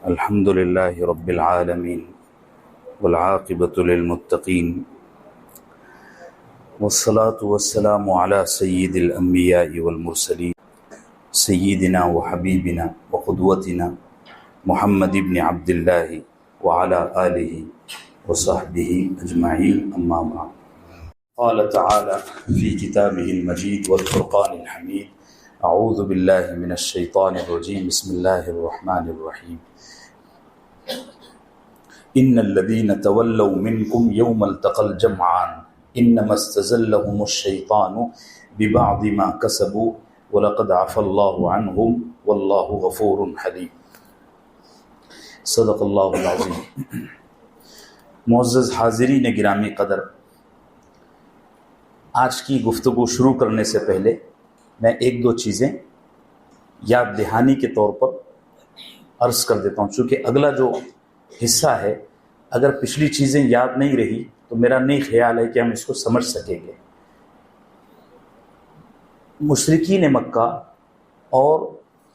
الحمد لله رب العالمين والعاقبة للمتقين والصلاة والسلام على سيد الأنبياء والمرسلين سيدنا وحبيبنا وقدوتنا محمد بن عبد الله وعلى آله وصحبه أجمعين، أما بعد. قال تعالى في كتابه المجيد والفرقان الحميد: أعوذ بالله من الشيطان الرجيم، بسم الله الرحمن الرحيم. إن الذين تولوا منكم يوم التقى الجمعان إنما استزلهم الشيطان ببعض ما كسبوا ولقد عفى الله عنهم والله غفور حليم. صدق اللہ العظیم. معزز حاضرین گرامی قدر، آج کی گفتگو شروع کرنے سے پہلے میں ایک دو چیزیں یاد دہانی کے طور پر عرض کر دیتا ہوں، چونکہ اگلا جو حصہ ہے اگر پچھلی چیزیں یاد نہیں رہی تو میرا نہیں خیال ہے کہ ہم اس کو سمجھ سکیں گے. مشرکین مکہ اور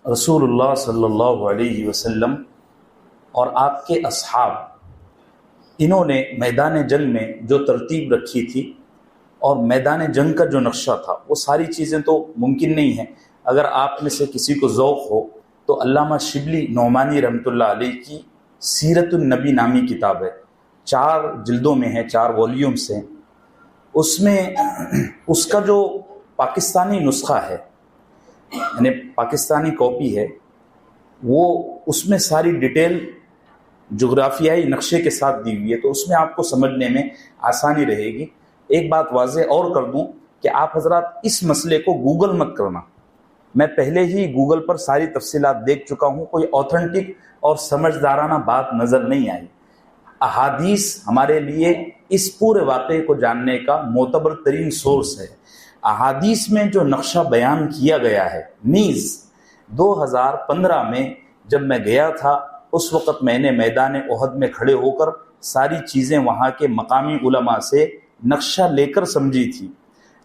رسول اللہ صلی اللہ علیہ وسلم اور آپ کے اصحاب، انہوں نے میدان جنگ میں جو ترتیب رکھی تھی اور میدان جنگ کا جو نقشہ تھا، وہ ساری چیزیں تو ممکن نہیں ہیں. اگر آپ میں سے کسی کو ذوق ہو تو علامہ شبلی نعمانی رحمۃ اللہ علیہ کی سیرت النبی نامی کتاب ہے، 4 جلدوں میں ہے، 4 والیومز ہیں. اس میں اس کا جو پاکستانی نسخہ ہے، یعنی پاکستانی کاپی ہے، وہ اس میں ساری ڈیٹیل جغرافیائی نقشے کے ساتھ دی ہوئی ہے، تو اس میں آپ کو سمجھنے میں آسانی رہے گی. ایک بات واضح اور کر دوں کہ آپ حضرات اس مسئلے کو گوگل مت کرنا. میں پہلے ہی گوگل پر ساری تفصیلات دیکھ چکا ہوں، کوئی اوتھنٹک اور سمجھدارانہ بات نظر نہیں آئی. احادیث ہمارے لیے اس پورے واقعے کو جاننے کا معتبر ترین سورس ہے. احادیث میں جو نقشہ بیان کیا گیا ہے، نیز 2015 میں جب میں گیا تھا، اس وقت میں نے میدان احد میں کھڑے ہو کر ساری چیزیں وہاں کے مقامی علماء سے نقشہ لے کر سمجھی تھی.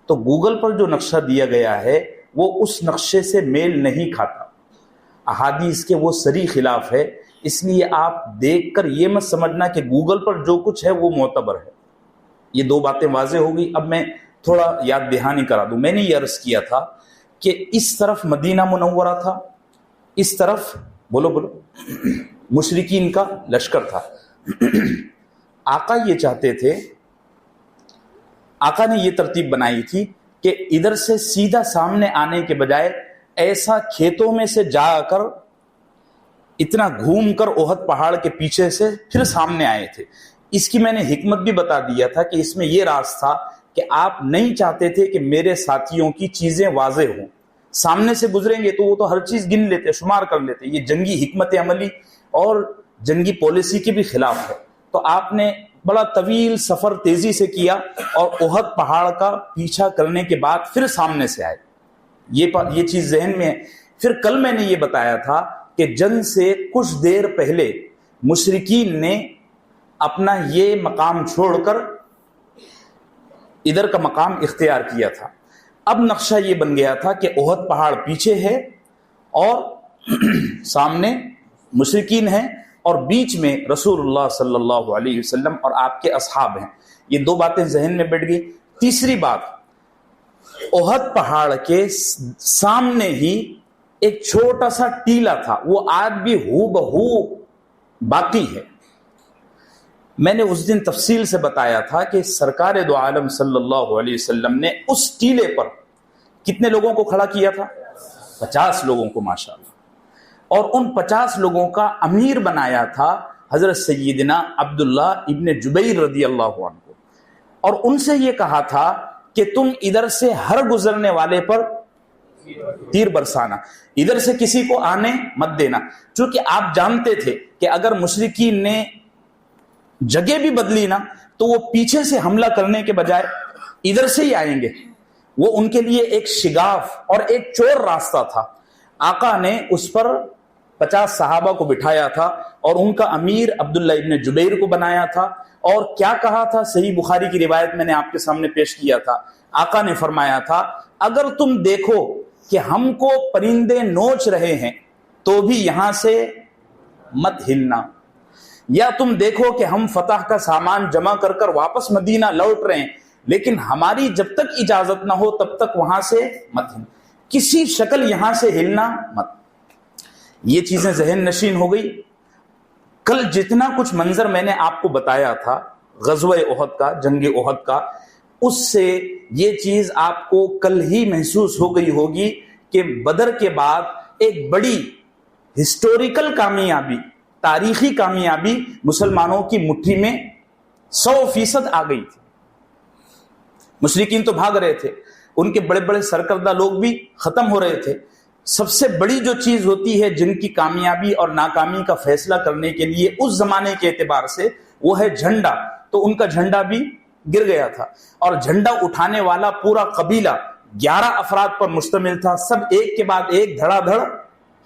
تو گوگل پر جو نقشہ دیا گیا ہے وہ اس نقشے سے میل نہیں کھاتا، احادیث کے وہ صریح خلاف ہے. اس لیے آپ دیکھ کر یہ مت سمجھنا کہ گوگل پر جو کچھ ہے وہ معتبر ہے. یہ 2 باتیں واضح ہو گئی. اب میں تھوڑا یاد دہانی کرا دوں. میں نے یہ عرض کیا تھا کہ اس طرف مدینہ منورہ تھا، اس طرف بولو مشرکین کا لشکر تھا. آقا یہ چاہتے تھے، آقا نے یہ ترتیب بنائی تھی کہ ادھر سے سیدھا سامنے آنے کے بجائے ایسا کھیتوں میں سے جا کر اتنا گھوم کر احد پہاڑ کے پیچھے سے پھر سامنے آئے تھے. اس کی میں نے حکمت بھی بتا دیا تھا کہ اس میں یہ راز تھا کہ آپ نہیں چاہتے تھے کہ میرے ساتھیوں کی چیزیں واضح ہوں. سامنے سے گزریں گے تو وہ تو ہر چیز گن لیتے، شمار کر لیتے. یہ جنگی حکمت عملی اور جنگی پالیسی کے بھی خلاف ہے. تو آپ نے بڑا طویل سفر تیزی سے کیا اور احد پہاڑ کا پیچھا کرنے کے بعد پھر سامنے سے آئے. یہ چیز ذہن میں ہے. پھر کل میں نے یہ بتایا تھا کہ جنگ سے کچھ دیر پہلے مشرکین نے اپنا یہ مقام چھوڑ کر ادھر کا مقام اختیار کیا تھا. اب نقشہ یہ بن گیا تھا کہ احد پہاڑ پیچھے ہے اور سامنے مشرکین ہیں اور بیچ میں رسول اللہ صلی اللہ علیہ وسلم اور آپ کے اصحاب ہیں. یہ 2 باتیں ذہن میں بیٹھ گئی. تیسری بات، احد پہاڑ کے سامنے ہی ایک چھوٹا سا ٹیلا تھا، وہ آج بھی ہو بہو باقی ہے. میں نے اس دن تفصیل سے بتایا تھا کہ سرکار دو عالم صلی اللہ علیہ وسلم نے اس ٹیلے پر کتنے لوگوں کو کھڑا کیا تھا؟ 50 لوگوں کو ماشاءاللہ. اور ان 50 لوگوں کا امیر بنایا تھا حضرت سیدنا عبداللہ ابن جبیر رضی اللہ عنہ کو. اور ان سے یہ کہا تھا کہ تم ادھر سے ہر گزرنے والے پر تیر برسانا، ادھر سے کسی کو آنے مت دینا. چونکہ آپ جانتے تھے کہ اگر مشرکین نے جگہ بھی بدلی نا تو وہ پیچھے سے حملہ کرنے کے بجائے ادھر سے ہی آئیں گے. وہ ان کے لیے ایک شگاف اور ایک چور راستہ تھا. آقا نے اس پر 50 صحابہ کو بٹھایا تھا اور ان کا امیر عبداللہ ابن جبیر کو بنایا تھا. اور کیا کہا تھا؟ صحیح بخاری کی روایت میں نے آپ کے سامنے پیش کیا تھا. آقا نے فرمایا تھا اگر تم دیکھو کہ ہم کو پرندے نوچ رہے ہیں تو بھی یہاں سے مت ہلنا، یا تم دیکھو کہ ہم فتح کا سامان جمع کر کر واپس مدینہ لوٹ رہے ہیں، لیکن ہماری جب تک اجازت نہ ہو تب تک وہاں سے مت ہلنا، کسی شکل یہاں سے ہلنا مت۔ یہ چیزیں ذہن نشین ہو گئی۔ کل جتنا کچھ منظر میں نے آپ کو بتایا تھا غزوہ احد کا، جنگ احد کا، اس سے یہ چیز آپ کو کل ہی محسوس ہو گئی ہوگی کہ بدر کے بعد ایک بڑی ہسٹوریکل کامیابی، تاریخی کامیابی مسلمانوں کی مٹھی میں 100% آ گئی تھی۔ مشرکین تو بھاگ رہے تھے، ان کے بڑے بڑے سرکردہ لوگ بھی ختم ہو رہے تھے۔ سب سے بڑی جو چیز ہوتی ہے جن کی کامیابی اور ناکامی کا فیصلہ کرنے کے لیے اس زمانے کے اعتبار سے، وہ ہے جھنڈا۔ تو ان کا جھنڈا بھی گر گیا تھا، اور جھنڈا اٹھانے والا پورا قبیلہ 11 افراد پر مشتمل تھا، سب ایک کے بعد ایک دھڑا دھڑ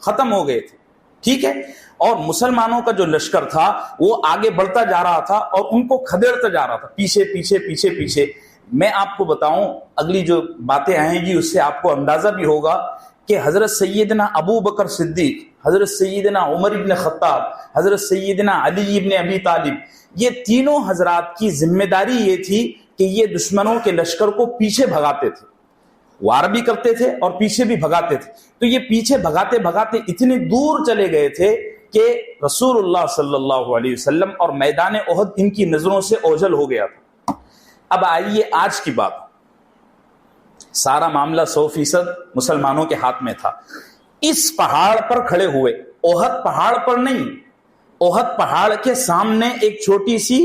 ختم ہو گئے تھے، ٹھیک ہے۔ اور مسلمانوں کا جو لشکر تھا وہ آگے بڑھتا جا رہا تھا اور ان کو کھدیڑتا جا رہا تھا، پیچھے پیچھے پیچھے پیچھے۔ میں آپ کو بتاؤں، اگلی جو باتیں آئیں گی اس سے آپ کو اندازہ بھی ہوگا کہ حضرت سیدنا ابو بکر صدیق، حضرت سیدنا عمر ابن خطاب، حضرت سیدنا علی ابن ابی طالب، یہ تینوں حضرات کی ذمہ داری یہ تھی کہ یہ دشمنوں کے لشکر کو پیچھے بھگاتے تھے، وار بھی کرتے تھے اور پیچھے بھی بھگاتے تھے۔ تو یہ پیچھے بھگاتے بھگاتے اتنے دور چلے گئے تھے کہ رسول اللہ صلی اللہ علیہ وسلم اور میدان احد ان کی نظروں سے اوجھل ہو گیا تھا۔ اب آئیے آج کی بات، سارا معاملہ 100% مسلمانوں کے ہاتھ میں تھا۔ اس پہاڑ پر کھڑے ہوئے، احد پہاڑ پر نہیں، احد پہاڑ کے سامنے ایک چھوٹی سی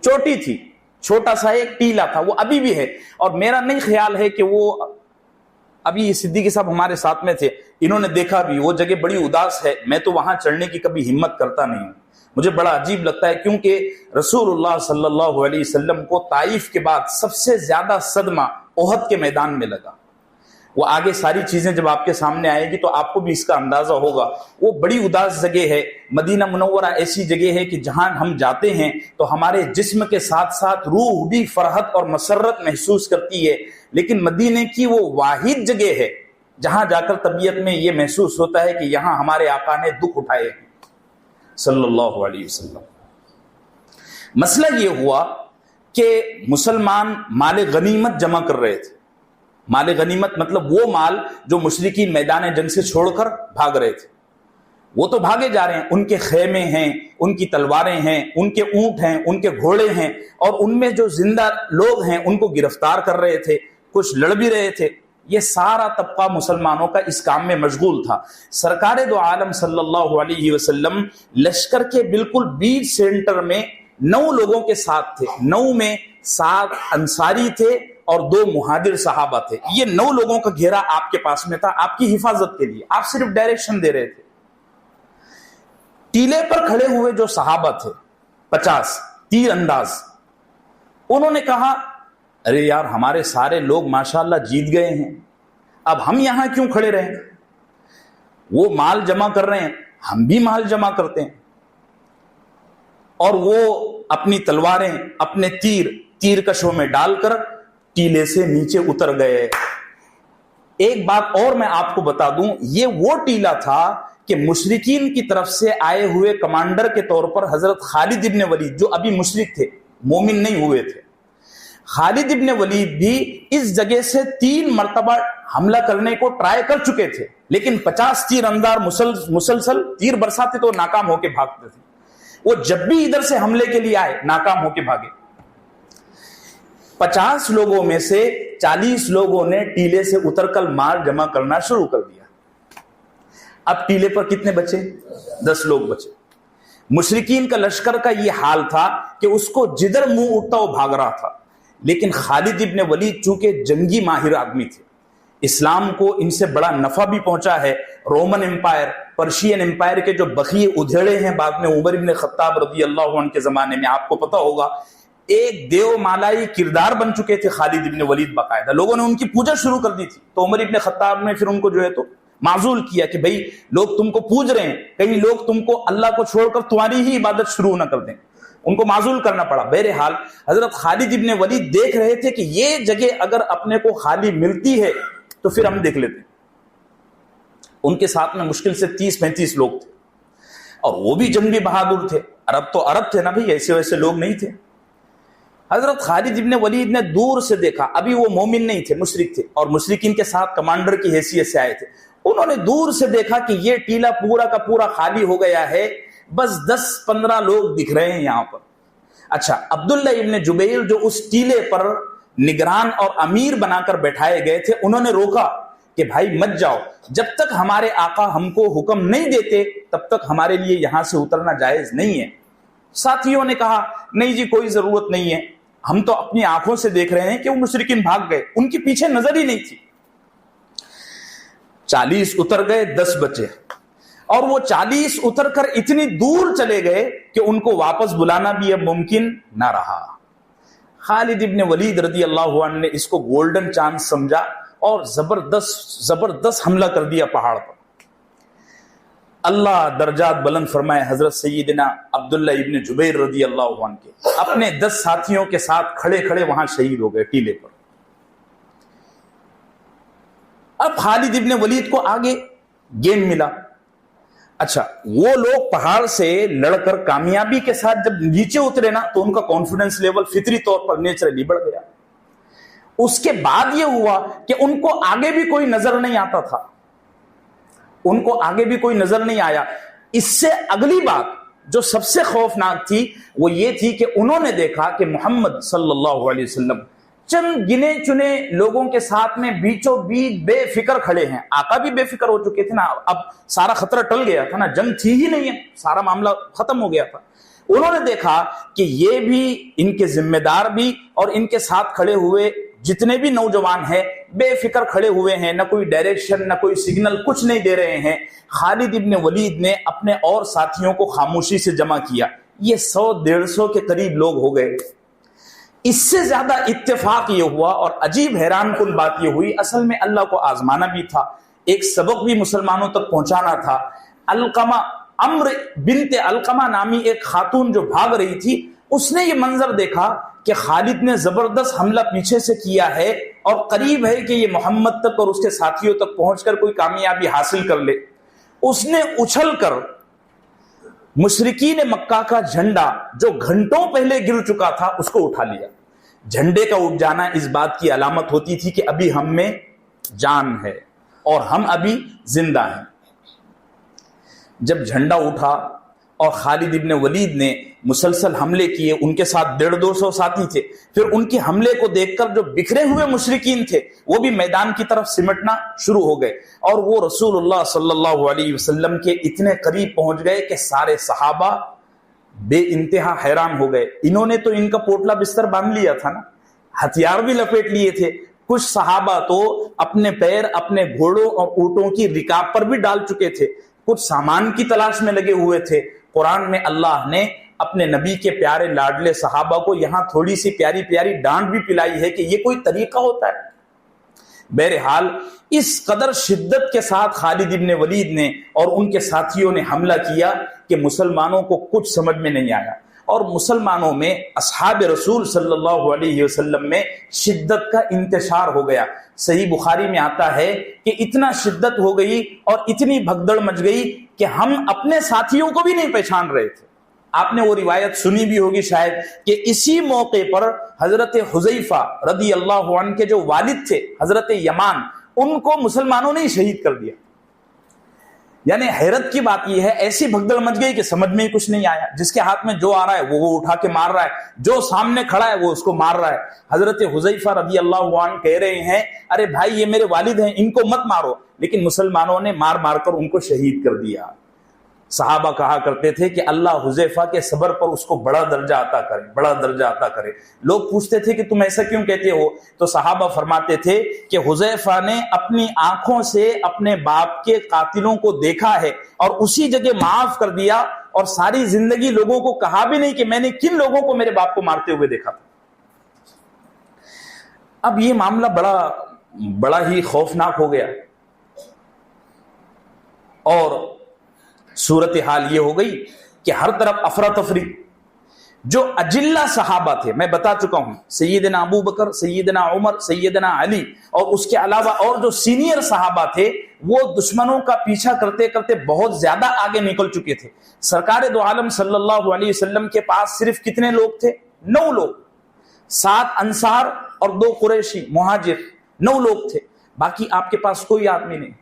چوٹی تھی، چھوٹا سا ایک ٹیلا تھا، وہ ابھی بھی ہے، اور میرا نہیں خیال ہے کہ وہ ابھی صدیقی صاحب ہمارے ساتھ میں تھے، انہوں نے دیکھا بھی، وہ جگہ بڑی اداس ہے، میں تو وہاں چڑھنے کی کبھی ہمت کرتا نہیں ہوں، مجھے بڑا عجیب لگتا ہے، کیونکہ رسول اللہ صلی اللہ علیہ وسلم کو طائف کے بعد سب سے زیادہ صدمہ احد کے میدان میں لگا۔ وہ آگے ساری چیزیں جب آپ کے سامنے آئے گی تو آپ کو بھی اس کا اندازہ ہوگا۔ وہ بڑی اداس جگہ ہے، مدینہ منورہ ایسی جگہ ہے کہ جہاں ہم جاتے ہیں تو ہمارے جسم کے ساتھ ساتھ روح بھی فرحت اور مسرت محسوس کرتی ہے، لیکن مدینے کی وہ واحد جگہ ہے جہاں جا کر طبیعت میں یہ محسوس ہوتا ہے کہ یہاں ہمارے آقا نے دکھ اٹھائے صلی اللہ علیہ وسلم۔ مسئلہ یہ ہوا کہ مسلمان مال غنیمت جمع کر رہے تھے۔ مال غنیمت مطلب وہ مال جو مشرکین میدان جنگ سے چھوڑ کر بھاگ رہے تھے، وہ تو بھاگے جا رہے ہیں، ان کے خیمے ہیں، ان کی تلواریں ہیں، ان کے اونٹ ہیں، ان کے گھوڑے ہیں، اور ان میں جو زندہ لوگ ہیں ان کو گرفتار کر رہے تھے، کچھ لڑ بھی رہے تھے۔ یہ سارا طبقہ مسلمانوں کا اس کام میں مشغول تھا۔ سرکار دو عالم صلی اللہ علیہ وسلم لشکر کے بالکل بیچ سینٹر میں 9 لوگوں کے ساتھ تھے، 9 میں 7 انصاری تھے اور 2 مہاجر صحابہ تھے۔ یہ 9 لوگوں کا گھیرا آپ کے پاس میں تھا، آپ کی حفاظت کے لیے، آپ صرف ڈائریکشن دے رہے تھے۔ ٹیلے پر کھڑے ہوئے جو صحابہ تھے 50 تیر انداز، انہوں نے کہا ارے یار ہمارے سارے لوگ ماشاءاللہ جیت گئے ہیں، اب ہم یہاں کیوں کھڑے رہیں؟ وہ مال جمع کر رہے ہیں، ہم بھی مال جمع کرتے ہیں۔ اور وہ اپنی تلواریں، اپنے تیر کشوں میں ڈال کر ٹیلے سے نیچے اتر گئے۔ ایک بات اور میں آپ کو بتا دوں، یہ وہ ٹیلا تھا کہ مشرکین کی طرف سے آئے ہوئے کمانڈر کے طور پر حضرت خالد ابن ولید، جو ابھی مشرک تھے، مومن نہیں ہوئے تھے، خالد ابن ولید بھی اس جگہ سے 3 مرتبہ حملہ کرنے کو ٹرائی کر چکے تھے، لیکن 50 تیر اندار مسلسل تیر برساتے تو ناکام ہو کے بھاگتے تھے۔ وہ جب بھی ادھر سے حملے کے لیے آئے ناکام ہو کے بھاگے۔ 50 لوگوں میں سے 40 لوگوں نے ٹیلے سے اتر کر مال جمع کرنا شروع کر دیا۔ اب ٹیلے پر کتنے بچے؟ 10 لوگ بچے۔ مشرکین کا لشکر کا یہ حال تھا کہ اس کو جدھر منہ اٹھتا وہ بھاگ رہا تھا، لیکن خالد ابن ولید چونکہ جنگی ماہر آدمی تھے، اسلام کو ان سے بڑا نفع بھی پہنچا ہے۔ رومن امپائر، پرشین امپائر کے جو بقیے ادھیڑے ہیں بعد میں عمر ابن خطاب رضی اللہ عنہ کے زمانے میں، آپ کو پتا ہوگا ایک دیو مالائی کردار بن چکے تھے خالد ابن ولید، باقاعدہ لوگوں نے ان کی پوجا شروع کر دی تھی۔ تو عمر ابن خطاب نے پھر ان کو جو ہے تو معزول کیا کہ بھائی لوگ تم کو پوج رہے ہیں، کہیں لوگ تم کو اللہ کو چھوڑ کر تمہاری ہی عبادت شروع نہ کر دیں، ان کو معزول کرنا پڑا۔ بہرحال حضرت خالد ابن ولید دیکھ رہے تھے کہ یہ جگہ اگر اپنے کو خالی ملتی ہے تو پھر ہم دیکھ لیتے ہیں۔ ان کے ساتھ میں مشکل سے 30-35 لوگ تھے۔ اور وہ بھی جنگی بہادر تھے. عرب تو عرب تھے نا بھائی, ایسے ویسے لوگ نہیں تھے. حضرت خالد ابن ولید نے دور سے دیکھا, ابھی وہ مومن نہیں تھے, مشرک تھے, اور مشرکین کے ساتھ کمانڈر کی حیثیت سے آئے تھے. انہوں نے دور سے دیکھا کہ یہ ٹیلا پورا کا پورا خالی ہو گیا ہے, بس 10-15 لوگ دکھ رہے ہیں یہاں پر. اچھا, عبداللہ ابن جبیر جو اس ٹیلے پر نگران اور امیر بنا کر بیٹھائے گئے تھے, انہوں نے روکا کہ بھائی مت جاؤ, جب تک ہمارے آقا ہم کو حکم نہیں دیتے تب تک ہمارے لیے یہاں سے اترنا جائز نہیں ہے. ساتھیوں نے کہا نہیں جی کوئی ضرورت نہیں ہے, ہم تو اپنی آنکھوں سے دیکھ رہے ہیں کہ وہ مشرکین بھاگ گئے, ان کے پیچھے نظر ہی نہیں تھی. 40 اتر گئے, 10 بچے, اور وہ 40 اتر کر اتنی دور چلے گئے کہ ان کو واپس بلانا بھی اب ممکن نہ رہا. خالد ابن ولید رضی اللہ عنہ نے اس کو گولڈن چانس سمجھا اور زبردست حملہ کر دیا پہاڑ پر. اللہ درجات بلند فرمائے حضرت سیدنا عبداللہ ابن جبیر رضی اللہ عنہ کے اپنے 10 ساتھیوں کے ساتھ کھڑے کھڑے وہاں شہید ہو گئے ٹیلے پر. اب خالد ابن ولید کو آگے گیم ملا. اچھا, وہ لوگ پہاڑ سے لڑ کر کامیابی کے ساتھ جب نیچے اترے نا تو ان کا کانفیڈنس لیول فطری طور پر نیچرلی بڑھ گیا. اس کے بعد یہ ہوا کہ ان کو آگے بھی کوئی نظر نہیں آتا تھا, ان کو آگے بھی کوئی نظر نہیں آیا. اس سے اگلی بات جو سب سے خوفناک تھی وہ یہ تھی کہ انہوں نے دیکھا کہ محمد صلی اللہ علیہ وسلم چند گنے چنے لوگوں کے ساتھ میں بیچوں بیچ بے فکر کھڑے ہیں. آقا بھی بے فکر ہو چکے تھے نا, اب سارا خطرہ ٹل گیا تھا نا, جنگ تھی ہی نہیں ہے, سارا معاملہ ختم ہو گیا تھا. انہوں نے دیکھا کہ یہ بھی, ان کے ذمہ دار بھی, اور ان کے ساتھ کھڑے ہوئے جتنے بھی نوجوان ہیں بے فکر کھڑے ہوئے ہیں, نہ کوئی ڈائریکشن نہ کوئی سگنل, کچھ نہیں دے رہے ہیں. خالد ابن ولید نے اپنے اور ساتھیوں کو خاموشی سے جمع کیا. یہ 100-150 کے قریب لوگ ہو گئے. اس سے زیادہ اتفاق یہ ہوا, اور عجیب حیران کن بات یہ ہوئی, اصل میں اللہ کو آزمانا بھی تھا, ایک سبق بھی مسلمانوں تک پہنچانا تھا. علقمہ, عمر بنت علقمہ نامی ایک خاتون جو بھاگ رہی تھی, اس نے یہ منظر دیکھا کہ خالد نے زبردست حملہ پیچھے سے کیا ہے اور قریب ہے کہ یہ محمد تک اور اس کے ساتھیوں تک پہنچ کر کوئی کامیابی حاصل کر لے. اس نے اچھل کر مشرکین مکہ کا جھنڈا جو گھنٹوں پہلے گر چکا تھا اس کو اٹھا لیا. جھنڈے کا اٹھ جانا اس بات کی علامت ہوتی تھی کہ ابھی ہم میں جان ہے اور ہم ابھی زندہ ہیں. جب جھنڈا اٹھا اور خالد ابن ولید نے مسلسل حملے کیے, ان کے ساتھ 150-200 ساتھی تھے, پھر ان کے حملے کو دیکھ کر جو بکھرے ہوئے مشرکین تھے وہ بھی میدان کی طرف سمٹنا شروع ہو گئے, اور وہ رسول اللہ صلی اللہ علیہ وسلم کے اتنے قریب پہنچ گئے کہ سارے صحابہ بے انتہا حیران ہو گئے. انہوں نے تو ان کا پوٹلا بستر باندھ لیا تھا نا, ہتھیار بھی لپیٹ لیے تھے. کچھ صحابہ تو اپنے پیر اپنے گھوڑوں اور اونٹوں کی رکاب پر بھی ڈال چکے تھے, کچھ سامان کی تلاش میں لگے ہوئے تھے. قرآن میں اللہ نے اپنے نبی کے پیارے لاڈلے صحابہ کو یہاں تھوڑی سی پیاری پیاری ڈانٹ بھی پلائی ہے کہ یہ کوئی طریقہ ہوتا ہے. بہرحال اس قدر شدت کے ساتھ خالد ابن ولید نے اور ان کے ساتھیوں نے حملہ کیا کہ مسلمانوں کو کچھ سمجھ میں نہیں آیا, اور مسلمانوں میں اصحاب رسول صلی اللہ علیہ وسلم میں شدت کا انتشار ہو گیا. صحیح بخاری میں آتا ہے کہ اتنا شدت ہو گئی اور اتنی بھگدڑ مچ گئی کہ ہم اپنے ساتھیوں کو بھی نہیں پہچان رہے تھے. آپ نے وہ روایت سنی بھی ہوگی شاید کہ اسی موقع پر حضرت حذیفہ رضی اللہ عنہ کے جو والد تھے حضرت یمان, ان کو مسلمانوں نے شہید کر دیا. یعنی حیرت کی بات یہ ہے, ایسی بھگدڑ مچ گئی کہ سمجھ میں ہی کچھ نہیں آیا. جس کے ہاتھ میں جو آ رہا ہے وہ اٹھا کے مار رہا ہے, جو سامنے کھڑا ہے وہ اس کو مار رہا ہے. حضرت حذیفہ رضی اللہ عنہ کہہ رہے ہیں ارے بھائی یہ میرے والد ہیں, ان کو مت مارو, لیکن مسلمانوں نے مار مار کر ان کو شہید کر دیا. صحابہ کہا کرتے تھے کہ اللہ حذیفہ کے صبر پر اس کو بڑا درجہ عطا کرے, بڑا درجہ عطا کرے. لوگ پوچھتے تھے کہ تم ایسا کیوں کہتے ہو, تو صحابہ فرماتے تھے کہ حذیفہ نے اپنی آنکھوں سے اپنے باپ کے قاتلوں کو دیکھا ہے اور اسی جگہ معاف کر دیا, اور ساری زندگی لوگوں کو کہا بھی نہیں کہ میں نے کن لوگوں کو میرے باپ کو مارتے ہوئے دیکھا تھا. اب یہ معاملہ بڑا ہی خوفناک ہو گیا, اور صورتحال یہ ہو گئی کہ ہر طرف افراتفری. جو اجلہ صحابہ تھے، میں بتا چکا ہوں، سیدنا ابو بکر، سیدنا عمر، سیدنا علی، اور اس کے علاوہ اور جو سینئر صحابہ تھے وہ دشمنوں کا پیچھا کرتے کرتے بہت زیادہ آگے نکل چکے تھے۔ سرکار دو عالم صلی اللہ علیہ وسلم کے پاس صرف کتنے لوگ تھے؟ 9 لوگ، 7 انصار اور 2 قریشی مہاجر، 9 لوگ تھے، باقی آپ کے پاس کوئی آدمی نہیں۔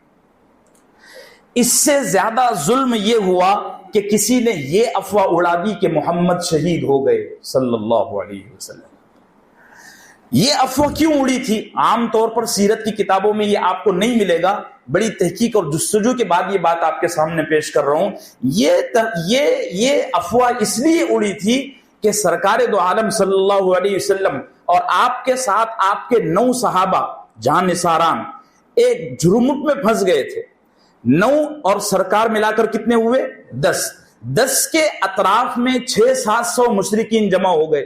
اس سے زیادہ ظلم یہ ہوا کہ کسی نے یہ افواہ اڑا دی کہ محمد شہید ہو گئے صلی اللہ علیہ وسلم۔ یہ افواہ کیوں اڑی تھی؟ عام طور پر سیرت کی کتابوں میں یہ آپ کو نہیں ملے گا، بڑی تحقیق اور جستجو کے بعد یہ بات آپ کے سامنے پیش کر رہا ہوں۔ یہ افواہ اس لیے اڑی تھی کہ سرکار دو عالم صلی اللہ علیہ وسلم اور آپ کے ساتھ آپ کے 9 صحابہ جان نثاران ایک جرمٹ میں پھنس گئے تھے۔ 9 اور سرکار ملا کر کتنے ہوئے؟ 10 کے اطراف میں 600-700 مشرکین جمع ہو گئے۔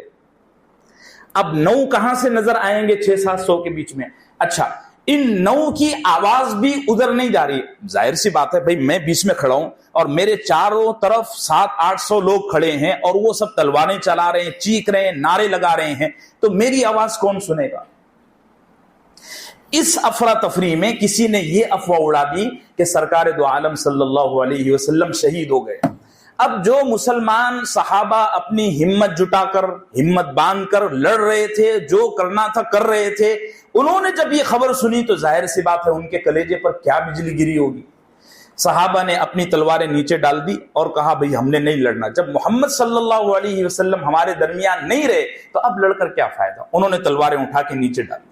اب 9 کہاں سے نظر آئیں گے 600-700 کے بیچ میں؟ اچھا، ان 9 کی آواز بھی ادھر نہیں جا رہی، ظاہر سی بات ہے بھائی، میں بیچ میں کھڑا ہوں اور میرے چاروں طرف 700-800 لوگ کھڑے ہیں اور وہ سب تلواریں چلا رہے ہیں، چیخ رہے ہیں، نعرے لگا رہے ہیں، تو میری آواز کون سنے گا؟ اس افراتفری میں کسی نے یہ افواہ اڑا دی کہ سرکار دو عالم صلی اللہ علیہ وسلم شہید ہو گئے۔ اب جو مسلمان صحابہ اپنی ہمت جٹا کر، ہمت باندھ کر لڑ رہے تھے، جو کرنا تھا کر رہے تھے، انہوں نے جب یہ خبر سنی تو ظاہر سی بات ہے ان کے کلیجے پر کیا بجلی گری ہوگی۔ صحابہ نے اپنی تلواریں نیچے ڈال دی اور کہا بھئی ہم نے نہیں لڑنا، جب محمد صلی اللہ علیہ وسلم ہمارے درمیان نہیں رہے تو اب لڑ کر کیا فائدہ۔ انہوں نے تلواریں اٹھا کے نیچے ڈال دی،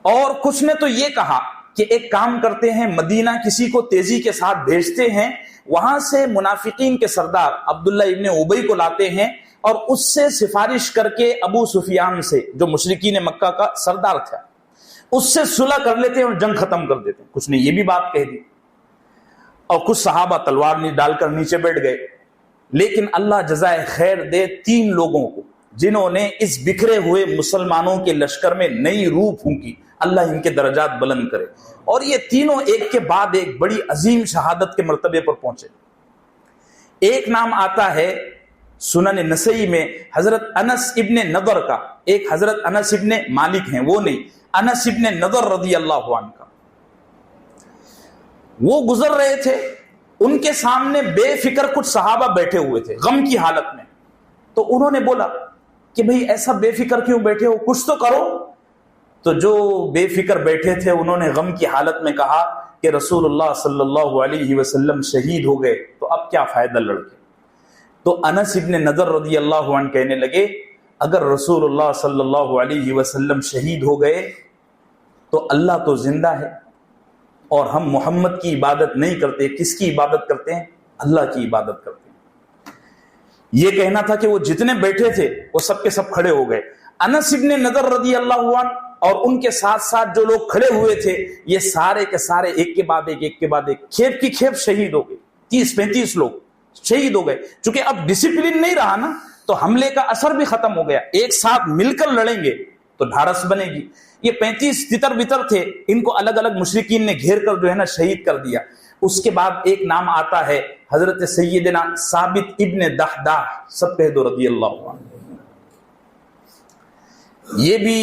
اور کچھ نے تو یہ کہا کہ ایک کام کرتے ہیں، مدینہ کسی کو تیزی کے ساتھ بھیجتے ہیں، وہاں سے منافقین کے سردار عبداللہ ابن ابی کو لاتے ہیں اور اس سے سفارش کر کے ابو سفیان سے، جو مشرکین مکہ کا سردار تھا، اس سے صلح کر لیتے ہیں اور جنگ ختم کر دیتے ہیں۔ کچھ نے یہ بھی بات کہہ دی، اور کچھ صحابہ تلوار نہیں ڈال کر نیچے بیٹھ گئے۔ لیکن اللہ جزائے خیر دے 3 لوگوں کو جنہوں نے اس بکھرے ہوئے مسلمانوں کے لشکر میں نئی روح پھونکی، اللہ ان کے درجات بلند کرے، اور یہ تینوں ایک کے بعد ایک بڑی عظیم شہادت کے مرتبے پر پہنچے۔ ایک نام آتا ہے سنن نسائی میں حضرت انس ابن نضر کا، ایک حضرت انس ابن مالک ہیں، وہ نہیں، انس ابن نضر رضی اللہ عنہ کا۔ وہ گزر رہے تھے، ان کے سامنے بے فکر کچھ صحابہ بیٹھے ہوئے تھے غم کی حالت میں، تو انہوں نے بولا کہ بھئی ایسا بے فکر کیوں بیٹھے ہو، کچھ تو کرو۔ تو جو بے فکر بیٹھے تھے انہوں نے غم کی حالت میں کہا کہ رسول اللہ صلی اللہ علیہ وسلم شہید ہو گئے، تو اب کیا فائدہ لڑ کے۔ تو انس ابن نضر رضی اللہ عنہ کہنے لگے اگر رسول اللہ صلی اللہ علیہ وسلم شہید ہو گئے تو اللہ تو زندہ ہے، اور ہم محمد کی عبادت نہیں کرتے، کس کی عبادت کرتے ہیں؟ اللہ کی عبادت کرتے ہیں۔ یہ کہنا تھا کہ وہ جتنے بیٹھے تھے وہ سب کے سب کھڑے ہو گئے۔ انس ابن نضر رضی اللہ عنہ اور ان کے ساتھ ساتھ جو لوگ کھڑے ہوئے تھے، یہ سارے کے سارے ایک کے بعد ایک کے بعد ایک کھیپ کی کھیپ شہید ہو گئے۔ 30-35 لوگ شہید ہو گئے۔ چونکہ اب ڈسپلن نہیں رہا نا، تو حملے کا اثر بھی ختم ہو گیا، ایک ساتھ مل کر لڑیں گے تو ڈھارس بنے گی۔ یہ 35 تتر بتر تھے، ان کو الگ الگ مشرکین نے گھیر کر جو ہے نا شہید کر دیا۔ اس کے بعد ایک نام آتا ہے حضرت سیدنا ثابت ابن دحداح، سب کہہ دو رضی اللہ عنہ۔ یہ بھی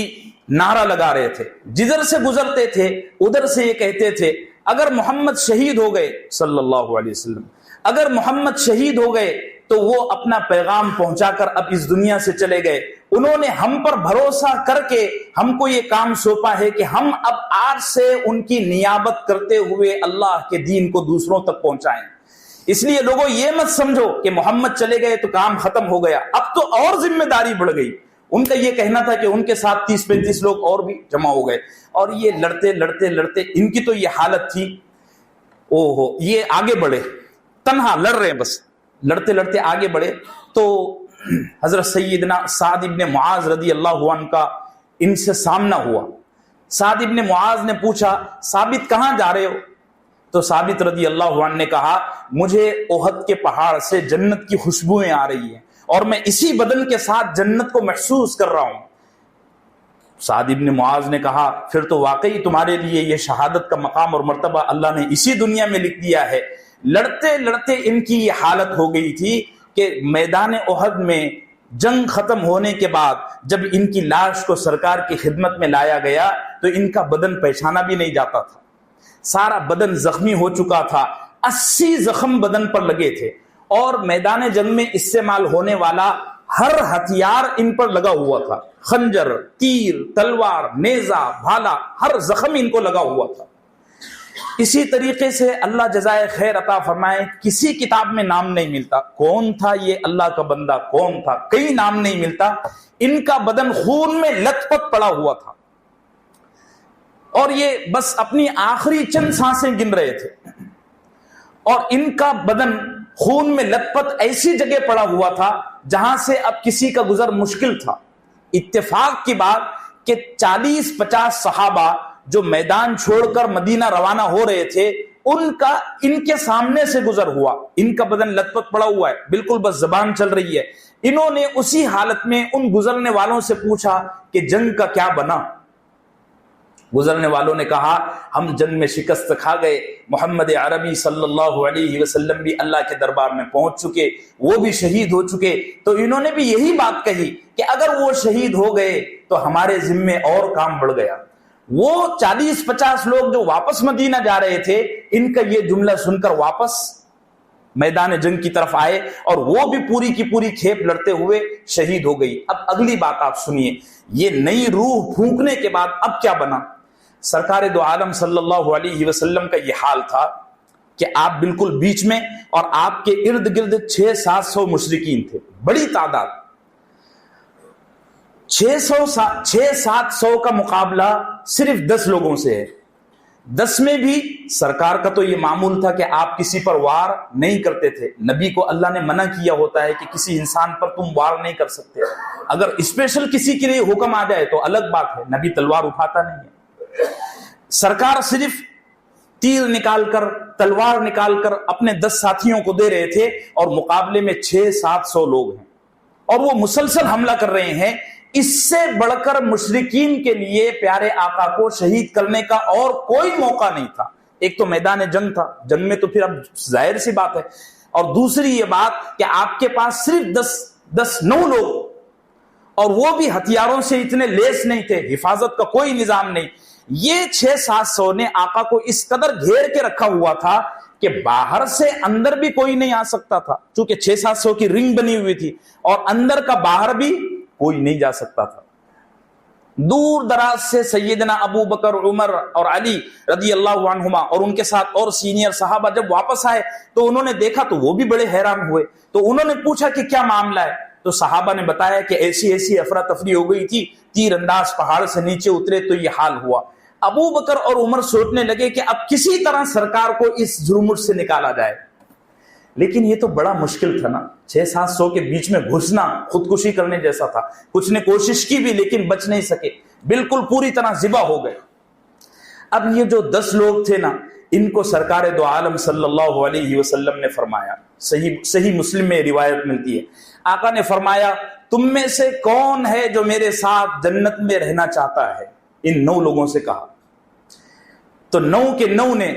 نعرہ لگا رہے تھے، جدھر سے گزرتے تھے ادھر سے یہ کہتے تھے اگر محمد شہید ہو گئے صلی اللہ علیہ وسلم، اگر محمد شہید ہو گئے تو وہ اپنا پیغام پہنچا کر اب اس دنیا سے چلے گئے۔ انہوں نے ہم پر بھروسہ کر کے ہم کو یہ کام سونپا ہے کہ ہم اب آج سے ان کی نیابت کرتے ہوئے اللہ کے دین کو دوسروں تک پہنچائیں۔ اس لیے لوگوں یہ مت سمجھو کہ محمد چلے گئے تو کام ختم ہو گیا، اب تو اور ذمہ داری بڑھ گئی۔ ان کا یہ کہنا تھا کہ ان کے ساتھ 30-35 لوگ اور بھی جمع ہو گئے، اور یہ لڑتے لڑتے لڑتے ان کی تو یہ حالت تھی، یہ آگے بڑھے، تنہا لڑ رہے ہیں، بس لڑتے لڑتے آگے بڑھے تو حضرت سیدنا سعد ابن معاذ رضی اللہ عنہ کا ان سے سامنا ہوا۔ سعد ابن معاذ نے پوچھا ثابت کہاں جا رہے ہو؟ تو ثابت رضی اللہ عنہ نے کہا مجھے احد کے پہاڑ سے جنت کی خوشبوئیں آ رہی ہیں اور میں اسی بدن کے ساتھ جنت کو محسوس کر رہا ہوں۔ سعد ابن معاذ نے کہا پھر تو واقعی تمہارے لیے یہ شہادت کا مقام اور مرتبہ اللہ نے اسی دنیا میں لکھ دیا ہے۔ لڑتے لڑتے ان کی یہ حالت ہو گئی تھی، کہ میدان احد میں جنگ ختم ہونے کے بعد جب ان کی لاش کو سرکار کی خدمت میں لایا گیا تو ان کا بدن پہچانا بھی نہیں جاتا تھا، سارا بدن زخمی ہو چکا تھا، 80 زخم بدن پر لگے تھے، اور میدان جنگ میں استعمال ہونے والا ہر ہتھیار ان پر لگا ہوا تھا، خنجر، تیر، تلوار، نیزہ، بھالا، ہر زخم ان کو لگا ہوا تھا۔ اسی طریقے سے اللہ جزائے خیر عطا فرمائے، کسی کتاب میں نام نہیں ملتا کون تھا یہ اللہ کا بندہ، کون تھا، کئی نام نہیں ملتا، ان کا بدن خون میں لت پت پڑا ہوا تھا، اور یہ بس اپنی آخری چند سانسیں گن رہے تھے، اور ان کا بدن خون میں لت پت ایسی جگہ پڑا ہوا تھا جہاں سے اب کسی کا گزر مشکل تھا۔ اتفاق کی بات کہ 40-50 صحابہ جو میدان چھوڑ کر مدینہ روانہ ہو رہے تھے، ان کے سامنے سے گزر ہوا، ان کا بدن لت پت پڑا ہوا ہے، بالکل بس زبان چل رہی ہے۔ انہوں نے اسی حالت میں ان گزرنے والوں سے پوچھا کہ جنگ کا کیا بنا؟ گزرنے والوں نے کہا ہم جنگ میں شکست کھا گئے، محمد عربی صلی اللہ علیہ وسلم بھی اللہ کے دربار میں پہنچ چکے، وہ بھی شہید ہو چکے۔ تو انہوں نے بھی یہی بات کہی کہ اگر وہ شہید ہو گئے تو ہمارے ذمے اور کام بڑھ گیا۔ وہ 40-50 لوگ جو واپس مدینہ جا رہے تھے، ان کا یہ جملہ سن کر واپس میدان جنگ کی طرف آئے، اور وہ بھی پوری کی پوری کھیپ لڑتے ہوئے شہید ہو گئی۔ اب اگلی بات آپ سنیے، یہ نئی روح پھونکنے کے بعد اب کیا بنا؟ سرکار دو عالم صلی اللہ علیہ وسلم کا یہ حال تھا کہ آپ بالکل بیچ میں، اور آپ کے ارد گرد 600-700 مشرکین تھے، بڑی تعداد۔ 600-700 کا مقابلہ صرف 10 لوگوں سے ہے۔ 10 میں بھی سرکار کا تو یہ معمول تھا کہ آپ کسی پر وار نہیں کرتے تھے، نبی کو اللہ نے منع کیا ہوتا ہے کہ کسی انسان پر تم وار نہیں کر سکتے، اگر اسپیشل کسی کے لیے حکم آ جائے تو الگ بات ہے، نبی تلوار اٹھاتا نہیں ہے۔ سرکار صرف تیر نکال کر، تلوار نکال کر اپنے 10 ساتھیوں کو دے رہے تھے، اور مقابلے میں 600-700 لوگ ہیں، اور وہ مسلسل حملہ کر رہے ہیں۔ اس سے بڑھ کر مشرکین کے لیے پیارے آقا کو شہید کرنے کا اور کوئی موقع نہیں تھا۔ ایک تو میدان جنگ تھا، جنگ میں تو پھر اب ظاہر سی بات ہے، اور دوسری یہ بات کہ آپ کے پاس صرف 9 لوگ، اور وہ بھی ہتھیاروں سے اتنے لیس نہیں تھے، حفاظت کا کوئی نظام نہیں۔ یہ 600-700 نے آقا کو اس قدر گھیر کے رکھا ہوا تھا کہ باہر سے اندر بھی کوئی نہیں آ سکتا تھا، چونکہ 600-700 کی رنگ بنی ہوئی تھی، اور اندر کا باہر بھی کوئی نہیں جا سکتا تھا۔ دور دراز سے سیدنا ابو بکر، عمر اور علی رضی اللہ عنہما اور ان کے ساتھ اور سینئر صحابہ جب واپس آئے تو انہوں نے دیکھا تو وہ بھی بڑے حیران ہوئے، تو انہوں نے پوچھا کہ کیا معاملہ ہے؟ تو صحابہ نے بتایا کہ ایسی افراتفری ہو گئی تھی، تیر انداز پہاڑ سے نیچے اترے تو یہ حال ہوا۔ ابو بکر اور عمر سوچنے لگے کہ اب کسی طرح سرکار کو اس جرمٹ سے نکالا جائے، لیکن یہ تو بڑا مشکل تھا نا، 600-700 کے بیچ میں گھسنا خودکشی کرنے جیسا تھا۔ کچھ نے کوشش کی بھی لیکن بچ نہیں سکے، بالکل پوری طرح ذبح ہو گئے۔ اب یہ جو 10 لوگ تھے نا، ان کو سرکار دو عالم صلی اللہ علیہ وسلم نے فرمایا، صحیح مسلم میں روایت ملتی ہے، آقا نے فرمایا تم میں سے کون ہے جو میرے ساتھ جنت میں رہنا چاہتا ہے؟ ان 9 لوگوں سے کہا، تو 9 کے 9 نے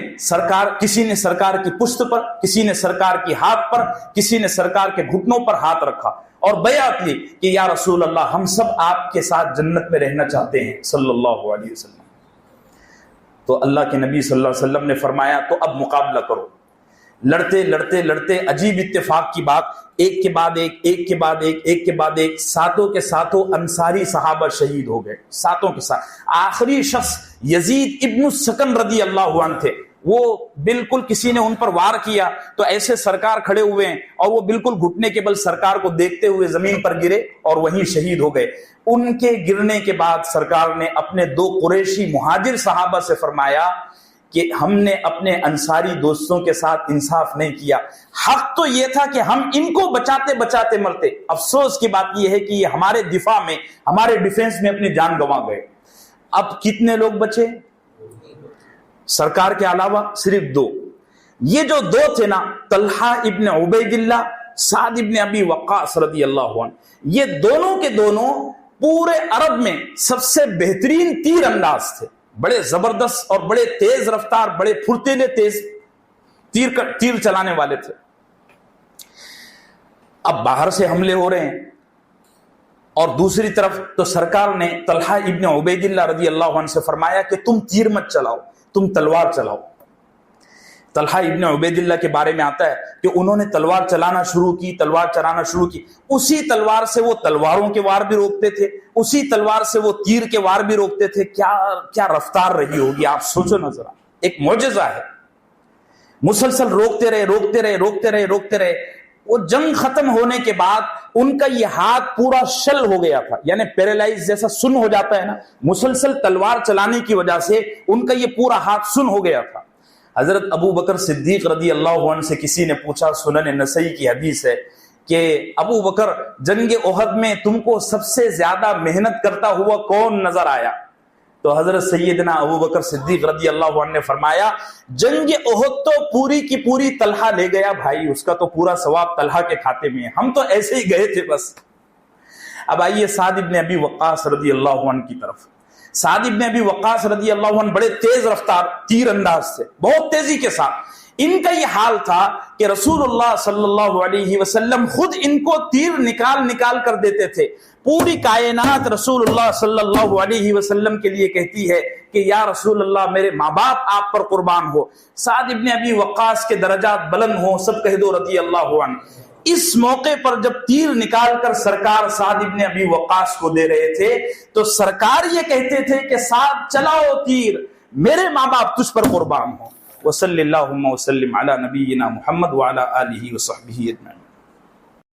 کسی نے سرکار کی پشت پر، کسی نے سرکار کی ہاتھ پر، کسی نے سرکار کے گھٹنوں پر ہاتھ رکھا اور بیعت لی کہ یا رسول اللہ ہم سب آپ کے ساتھ جنت میں رہنا چاہتے ہیں صلی اللہ علیہ وسلم۔ تو اللہ کے نبی صلی اللہ علیہ وسلم نے فرمایا تو اب مقابلہ کرو۔ لڑتے لڑتے لڑتے عجیب اتفاق کی بات، ایک کے بعد ایک، ساتوں کے ساتوں انصاری صحابہ شہید ہو گئے، ساتوں کے ساتھ۔ آخری شخص یزید ابن السکن رضی اللہ عنہ تھے، وہ بالکل کسی نے ان پر وار کیا تو ایسے سرکار کھڑے ہوئے ہیں اور وہ بالکل گھٹنے کے بل سرکار کو دیکھتے ہوئے زمین پر گرے اور وہیں شہید ہو گئے۔ ان کے گرنے کے بعد سرکار نے اپنے 2 قریشی مہاجر صحابہ سے فرمایا کہ ہم نے اپنے انصاری دوستوں کے ساتھ انصاف نہیں کیا، حق تو یہ تھا کہ ہم ان کو بچاتے بچاتے مرتے، افسوس کی بات یہ ہے کہ یہ ہمارے دفاع میں، ہمارے ڈیفنس میں اپنی جان گنوا گئے۔ اب کتنے لوگ بچے؟ سرکار کے علاوہ صرف 2۔ یہ جو 2 تھے نا، طلحہ ابن عبید اللہ، سعد ابن ابی وقاص رضی اللہ عنہ، یہ دونوں کے دونوں پورے عرب میں سب سے بہترین تیر انداز تھے، بڑے زبردست اور بڑے تیز رفتار، بڑے پھرتیلے تیز تیر چلانے والے تھے۔ اب باہر سے حملے ہو رہے ہیں، اور دوسری طرف تو سرکار نے طلحہ ابن عبید اللہ رضی اللہ عنہ سے فرمایا کہ تم تیر مت چلاؤ، تم تلوار چلاؤ۔ طلحہ ابن عبید اللہ کے بارے میں آتا ہے کہ انہوں نے تلوار چلانا شروع کی، تلوار چلانا شروع کی، اسی تلوار سے وہ تلواروں کے وار بھی روکتے تھے، اسی تلوار سے وہ تیر کے وار بھی روکتے تھے۔ کیا رفتار رہی ہوگی، آپ سوچو نا ذرا، ایک معجزہ ہے۔ مسلسل روکتے رہے۔ وہ جنگ ختم ہونے کے بعد ان کا یہ ہاتھ پورا شل ہو گیا تھا، یعنی پیرالائز جیسا سن ہو جاتا ہے نا، مسلسل تلوار چلانے کی وجہ سے ان کا یہ پورا ہاتھ سن ہو گیا تھا۔ حضرت ابو بکر صدیق رضی اللہ عنہ سے کسی نے پوچھا، سنن نسائی کی حدیث ہے کہ ابو بکر جنگ احد میں تم کو سب سے زیادہ محنت کرتا ہوا کون نظر آیا؟ تو حضرت سیدنا ابو بکر صدیق رضی اللہ عنہ نے فرمایا، جنگ احد تو پوری کی پوری طلحہ لے گیا بھائی، اس کا تو پورا ثواب طلحہ کے کھاتے میں ہے، ہم تو ایسے ہی گئے تھے بس۔ اب آئیے سعد ابن ابی وقاص رضی اللہ عنہ کی طرف۔ سعد ابن ابی وقاص رضی اللہ عنہ بڑے تیز رفتار تیر انداز تھے، بہت تیزی کے ساتھ۔ ان کا یہ حال تھا کہ رسول اللہ صلی اللہ علیہ وسلم خود ان کو تیر نکال کر دیتے تھے۔ پوری کائنات رسول اللہ صلی اللہ علیہ وسلم کے لیے کہتی ہے کہ یا رسول اللہ میرے ماں باپ آپ پر قربان ہو، سعد ابن ابی وقاص کے درجات بلند ہوں، سب کہہ دو رضی اللہ عنہ۔ اس موقع پر جب تیر نکال کر سرکار سعد ابن ابی وقاص کو دے رہے تھے تو سرکار یہ کہتے تھے کہ سعد چلاؤ تیر، میرے ماں باپ تجھ پر قربان ہوں۔ وصلی اللہم وسلم علی نبینا محمد وعلی آلہ وصحبہ اجمعین۔